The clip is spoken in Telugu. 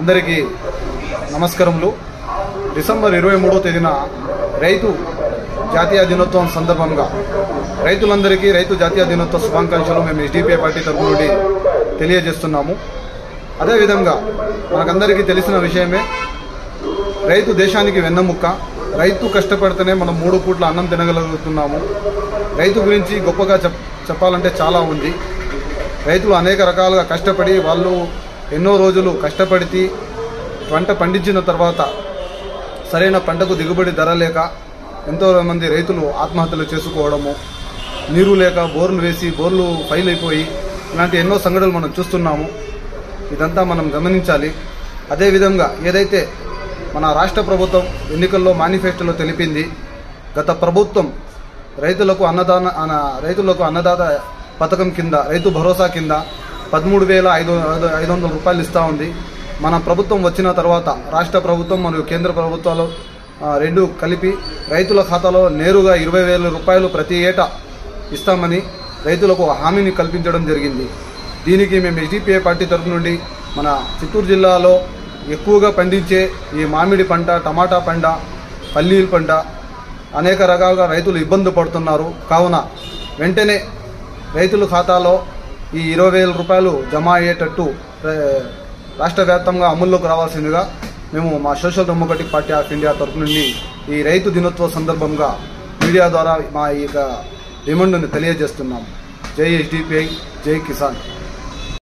అందరికీ నమస్కారములు. డిసెంబర్ 23వ తేదీన రైతు జాతీయ దినోత్సవం సందర్భంగా రైతులందరికీ రైతు జాతీయ దినోత్సవ శుభాకాంక్షలు మేము ఎస్డిపిఐ పార్టీ తరఫు నుండి తెలియజేస్తున్నాము. అదేవిధంగా మనకందరికీ తెలిసిన విషయమే, రైతు దేశానికి వెన్నెముక్క. రైతు కష్టపడితేనే మనం 3 పూట్ల అన్నం తినగలుగుతున్నాము. రైతు గురించి గొప్పగా చెప్పాలంటే చాలా ఉంది. రైతులు అనేక రకాలుగా కష్టపడి వాళ్ళు ఎన్నో రోజులు కష్టపడి పంట పండించిన తర్వాత సరైన పంటకు దిగుబడి ధర లేక ఎంతోమంది రైతులు ఆత్మహత్యలు చేసుకోవడము, నీరు లేక బోర్లు వేసి బోర్లు ఫెయిల్ అయిపోయి ఇలాంటి ఎన్నో సంఘటనలు మనం చూస్తున్నాము. ఇదంతా మనం గమనించాలి. అదేవిధంగా ఏదైతే మన రాష్ట్ర ప్రభుత్వం ఎన్నికల్లో మేనిఫెస్టోలో తెలిపింది, గత ప్రభుత్వం రైతులకు అన్నదాత పథకం కింద, రైతు భరోసా కింద 13,500 రూపాయలు ఇస్తూ ఉంది. మన ప్రభుత్వం వచ్చిన తర్వాత రాష్ట్ర ప్రభుత్వం మరియు కేంద్ర ప్రభుత్వాలు రెండు కలిపి రైతుల ఖాతాలో నేరుగా 20,000 రూపాయలు ప్రతి ఏటా ఇస్తామని రైతులకు హామీని కల్పించడం జరిగింది. దీనికి మేము ఎస్డిపిఐ పార్టీ తరఫు నుండి మన చిత్తూరు జిల్లాలో ఎక్కువగా పండించే ఈ మామిడి పంట, టమాటా పంట, పల్లీల పంట అనేక రకాలుగా రైతులు ఇబ్బంది పడుతున్నారు. కావున వెంటనే రైతుల ఖాతాలో ఈ 20,000 రూపాయలు జమ అయ్యేటట్టు రాష్ట్ర వ్యాప్తంగా అమల్లోకి రావాల్సిందిగా మేము మా social democratic party of India తరఫు నుండి ఈ రైతు దినోత్సవ సందర్భంగా మీడియా ద్వారా మా ఈ డిమాండ్ని తెలియజేస్తున్నాము. జై ఎస్డిపిఐ, జై కిసాన్.